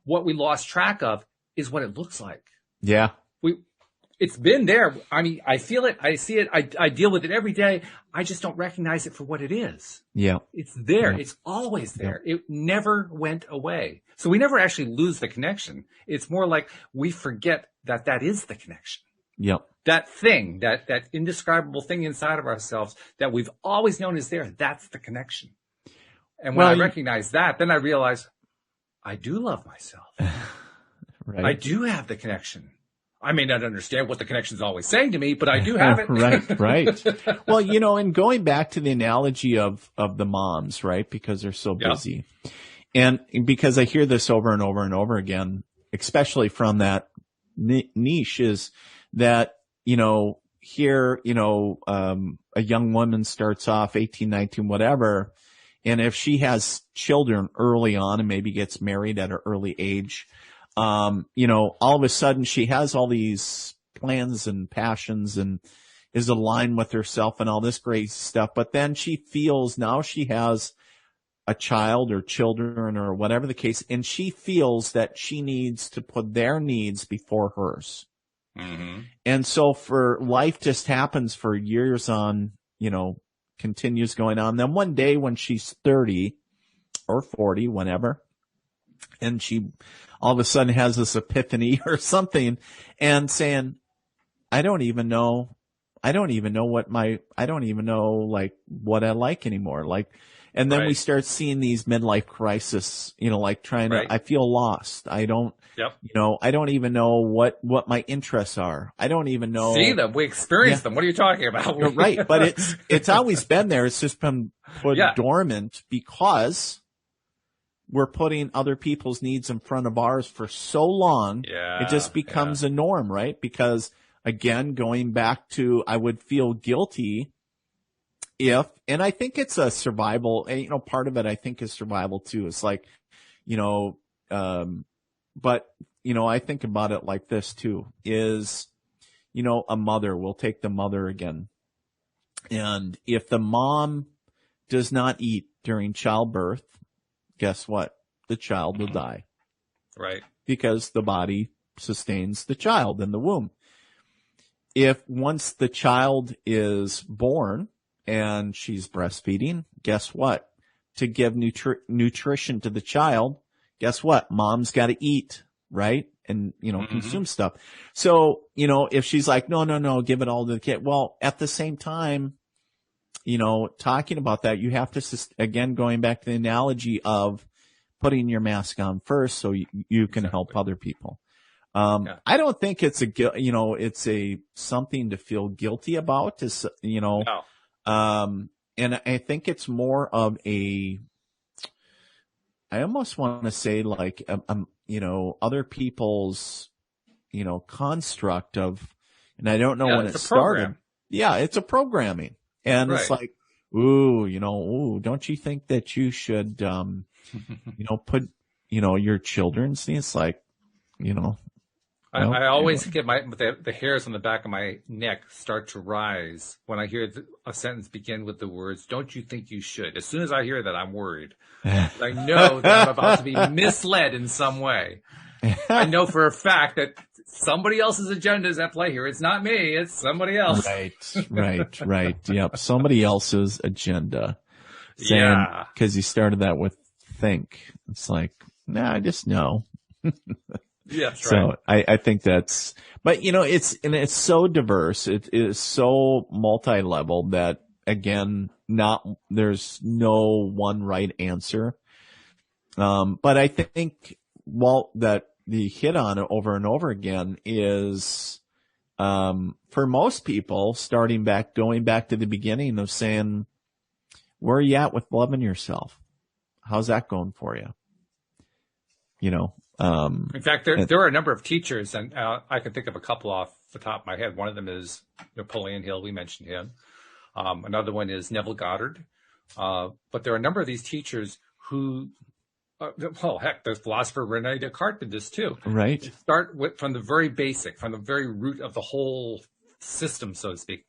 What we lost track of is what it looks like. Yeah. It's been there. I mean, I feel it. I see it. I deal with it every day. I just don't recognize it for what it is. Yeah. It's there. Yeah. It's always there. Yeah. It never went away. So we never actually lose the connection. It's more like we forget that is the connection. Yep. That thing, that indescribable thing inside of ourselves that we've always known is there. That's the connection. And when I recognize that, then I realize I do love myself. Right. I do have the connection. I may not understand what the connection is always saying to me, but I do have it. Right. Well, and going back to the analogy of the moms, right? Because they're so busy. And because I hear this over and over and over again, especially from that niche, is that, here, a young woman starts off 18, 19, whatever. And if she has children early on and maybe gets married at an early age, all of a sudden she has all these plans and passions and is aligned with herself and all this great stuff. But then she feels now she has a child or children or whatever the case, and she feels that she needs to put their needs before hers. Mm-hmm. And so for life just happens for years on, continues going on. Then one day when she's 30 or 40, whenever, and she all of a sudden has this epiphany or something and saying, I don't even know what I like anymore. Like, and then we start seeing these midlife crisis, like trying to, I feel lost. I don't, I don't even know what my interests are. I don't even know. See them. We experience them. What are you talking about? Right. But it's always been there. It's just been put dormant because we're putting other people's needs in front of ours for so long. Yeah, it just becomes a norm, right? Because again, going back to, I would feel guilty and I think it's a survival, part of it I think is survival too. It's like, but, I think about it like this too, is, a mother, we'll take the mother again. And if the mom does not eat during childbirth, guess what? The child will die. Right. Because the body sustains the child in the womb. If once the child is born and she's breastfeeding, guess what? To give nutrition to the child, guess what? Mom's got to eat, right? And, consume stuff. So, if she's like, no, give it all to the kid. Well, at the same time, talking about that, you have to, again, going back to the analogy of putting your mask on first so you can help other people. I don't think it's it's something to feel guilty about, no. And I think it's more of I almost want to say like, other people's, construct of, and I don't know when it started. Yeah, it's a programming. And it's like, don't you think that you should, put, your children's needs, like, I always get the hairs on the back of my neck start to rise when I hear a sentence begin with the words, "Don't you think you should?" As soon as I hear that, I'm worried. I know that I'm about to be misled in some way. I know for a fact that somebody else's agenda is at play here. It's not me. It's somebody else. Right. Yep. Somebody else's agenda. Yeah. Because he started that with think. It's like, nah, I just know. Yeah, that's so right. I think that's, but it's so diverse. It is so multi-level that again, there's no one right answer. But I think, Walt, that the hit on it over and over again is, for most people going back to the beginning of saying, where are you at with loving yourself? How's that going for you? In fact, there are a number of teachers, and I can think of a couple off the top of my head. One of them is Napoleon Hill. We mentioned him. Another one is Neville Goddard. But there are a number of these teachers who, the philosopher Rene Descartes did this too. Right. Start from the very basic, from the very root of the whole system, so to speak.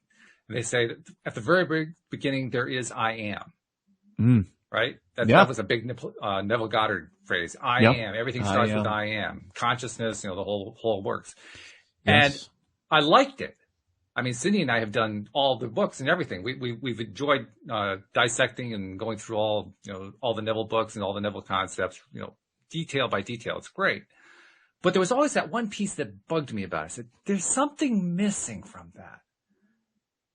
And they say that at the very, very beginning, there is I am. Right? That was a big Neville Goddard phrase. I am. Everything starts with I am. Consciousness, the whole works. Yes. And I liked it. I mean, Cindie and I have done all the books and everything. We've enjoyed dissecting and going through all the Neville books and all the Neville concepts, detail by detail. It's great. But there was always that one piece that bugged me about it. I said, there's something missing from that.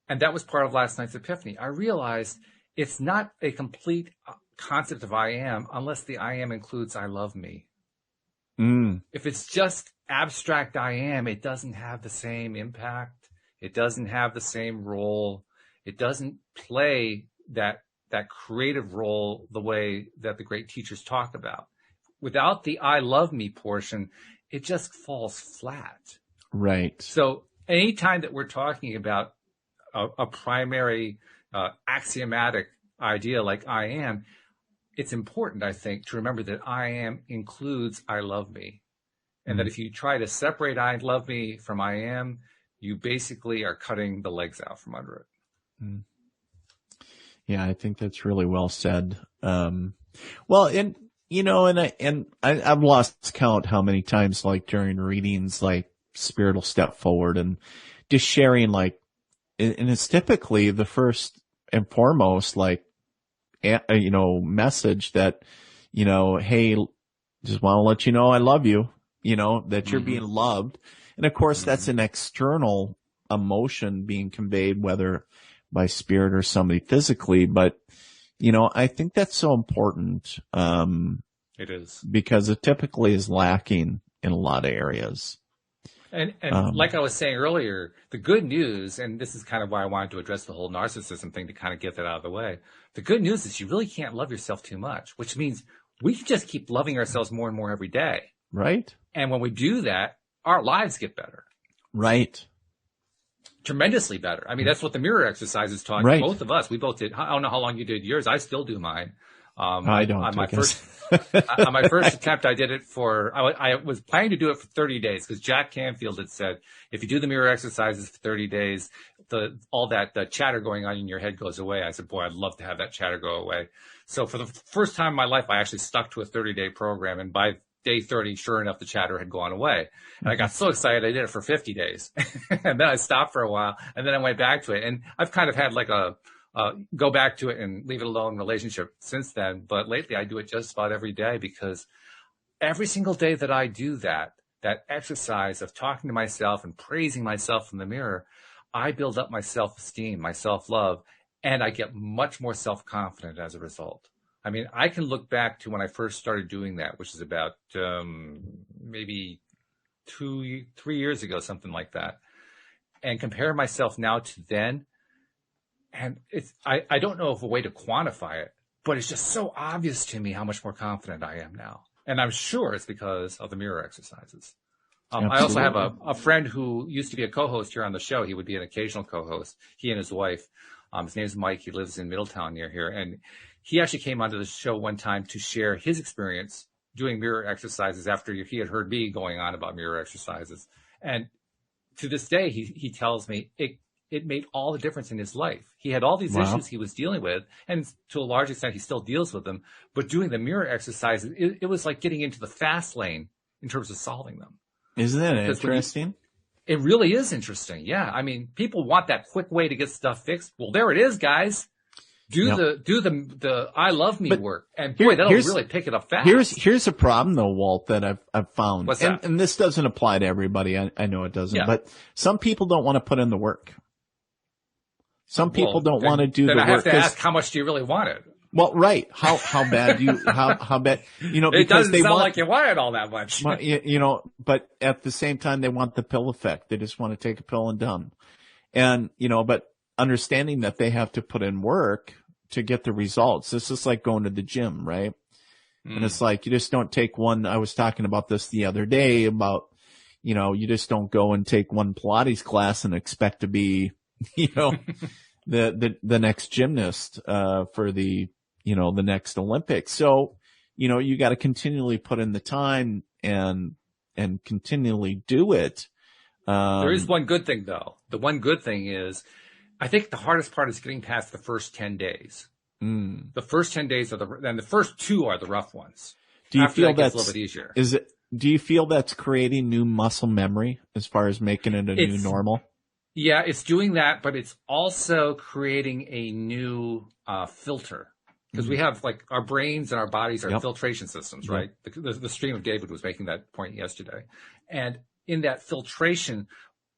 And that was part of last night's epiphany. I realized it's not a complete concept of I am unless the I am includes I love me. If it's just abstract I am, it doesn't have the same impact. It doesn't have the same role. It doesn't play that creative role the way that the great teachers talk about. Without the I love me portion, it just falls flat. Right. So anytime that we're talking about a primary axiomatic idea like I am, it's important, I think, to remember that I am includes I love me. And that if you try to separate I love me from I am, you basically are cutting the legs out from under it. Yeah, I think that's really well said. Well, and I've lost count how many times, like during readings, like Spirit will step forward and just sharing, like, and it's typically the first and foremost, like, message that, hey, just want to let you know I love you, that you're being loved. And of course, that's an external emotion being conveyed, whether by spirit or somebody physically. But, I think that's so important. It is. Because it typically is lacking in a lot of areas. And like I was saying earlier, the good news, and this is kind of why I wanted to address the whole narcissism thing to kind of get that out of the way. The good news is you really can't love yourself too much, which means we can just keep loving ourselves more and more every day. Right. And when we do that, our lives get better. Right. Tremendously better. I mean, that's what the mirror exercises taught both of us. We both did. I don't know how long you did yours. I still do mine. I don't. On my first attempt, I did it I was planning to do it for 30 days because Jack Canfield had said, if you do the mirror exercises for 30 days, all that chatter going on in your head goes away. I said, boy, I'd love to have that chatter go away. So for the first time in my life, I actually stuck to a 30-day program. And by day 30, sure enough, the chatter had gone away. And I got so excited, I did it for 50 days. And then I stopped for a while, and then I went back to it. And I've kind of had like a go back to it and leave it alone relationship since then. But lately I do it just about every day, because every single day that I do that exercise of talking to myself and praising myself in the mirror, I build up my self-esteem, my self-love, and I get much more self-confident as a result. I mean, I can look back to when I first started doing that, which is about maybe 3 years ago, something like that, and compare myself now to then. And I don't know of a way to quantify it, but it's just so obvious to me how much more confident I am now. And I'm sure it's because of the mirror exercises. I also have a friend who used to be a co-host here on the show. He would be an occasional co-host, he and his wife. His name is Mike. He lives in Middletown near here. And he actually came onto the show one time to share his experience doing mirror exercises after he had heard me going on about mirror exercises. And to this day, he tells me it made all the difference in his life. He had all these issues he was dealing with, and to a large extent, he still deals with them. But doing the mirror exercises, it was like getting into the fast lane in terms of solving them. Isn't that interesting? It really is interesting. Yeah. I mean, people want that quick way to get stuff fixed. Well, there it is, guys. Do the I love me work. And boy, that'll really pick it up fast. Here's a problem though, Walt, that I've found. What's that? And this doesn't apply to everybody. I know it doesn't, but some people don't want to put in the work. Some people don't want to do the work. Then I have to ask, how much do you really want it? Well, right. How bad do you, how bad, because it doesn't sound like you want it all that much. But at the same time, they want the pill effect. They just want to take a pill and done. And, but understanding that they have to put in work to get the results. It's just like going to the gym, right? And it's like, you just don't take one. I was talking about this the other day about, you just don't go and take one Pilates class and expect to be, the next gymnast, for the next Olympics. So, you got to continually put in the time and continually do it. There is one good thing though. The one good thing is, I think the hardest part is getting past the first 10 days. The first 10 days and the first 2 are the rough ones. Do you feel that's a little bit easier? Do you feel that's creating new muscle memory as far as making it a new normal? Yeah, it's doing that, but it's also creating a new filter. Because we have like our brains and our bodies are filtration systems, right? The stream of David was making that point yesterday. And in that filtration,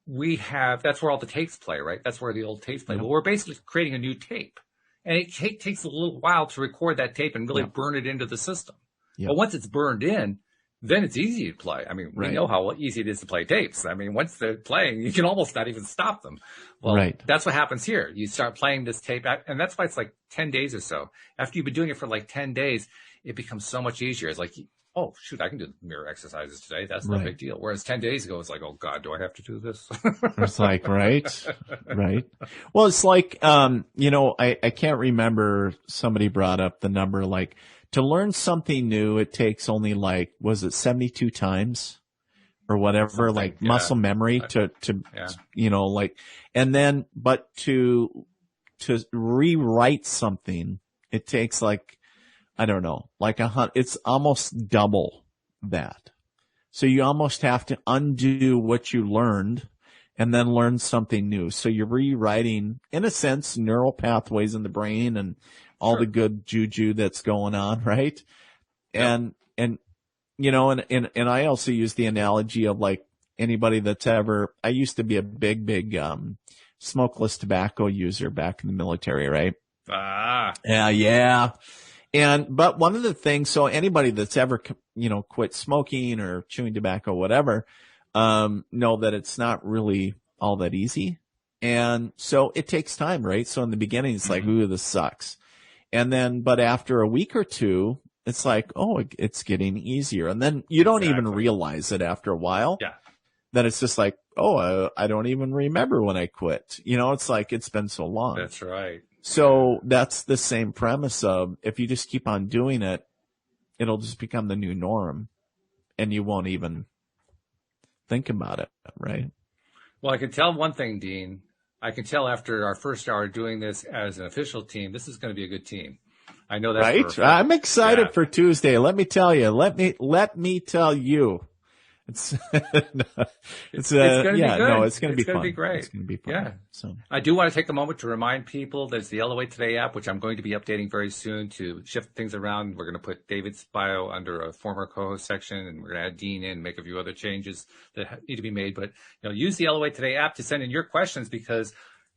that's where all the tapes play, right? That's where the old tapes play. Well, we're basically creating a new tape. And it takes a little while to record that tape and really burn it into the system. But once it's burned in, then it's easy to play. I mean, we know how easy it is to play tapes. I mean, once they're playing, you can almost not even stop them. Well, that's what happens here. You start playing this tape, and that's why it's like 10 days or so. After you've been doing it for like 10 days, it becomes so much easier. It's like, oh, shoot, I can do the mirror exercises today. That's no big deal. Whereas 10 days ago, it's like, oh, God, do I have to do this? It's like, right. Well, it's like, I can't remember, somebody brought up the number, like, to learn something new, it takes only like, was it 72 times or whatever, muscle memory to and then, but to rewrite something, it takes like, I don't know, like it's almost double that. So you almost have to undo what you learned and then learn something new. So you're rewriting, in a sense, neural pathways in the brain and all the good juju that's going on, right? And I also use the analogy of like anybody that's ever, I used to be a big, smokeless tobacco user back in the military, right? Yeah. But one of the things, so anybody that's ever, quit smoking or chewing tobacco, whatever, know that it's not really all that easy. And so it takes time, right? So in the beginning, it's like, ooh, this sucks. And then, but after a week or two, it's like, oh, it's getting easier. And then you don't even realize it after a while. Yeah. Then it's just like, oh, I don't even remember when I quit. It's like, it's been so long. That's right. So that's the same premise of, if you just keep on doing it, it'll just become the new norm and you won't even think about it, right? Well, I can tell one thing, Dean. I can tell after our first hour doing this as an official team, this is going to be a good team. I know that. Right? I'm excited for Tuesday. Let me tell you. Let me tell you. It's going to be good. It's going to be fun. It's going to be great. It's going to be fun. Yeah. So I do want to take a moment to remind people there's the LOA Today app, which I'm going to be updating very soon to shift things around. We're going to put David's bio under a former co-host section, and we're going to add Dean in, make a few other changes that need to be made. But use the LOA Today app to send in your questions because,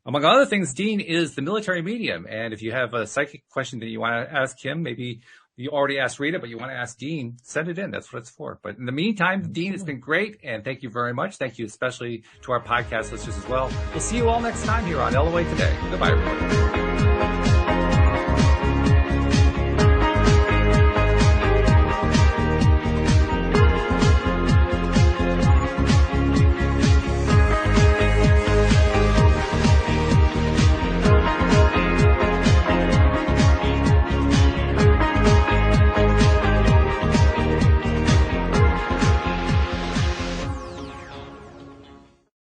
among other things, Dean is the military medium. And if you have a psychic question that you want to ask him, maybe you already asked Rita, but you want to ask Dean, send it in. That's what it's for. But in the meantime, Dean, it's been great. And thank you very much. Thank you especially to our podcast listeners as well. We'll see you all next time here on LOA Today. Goodbye, everyone.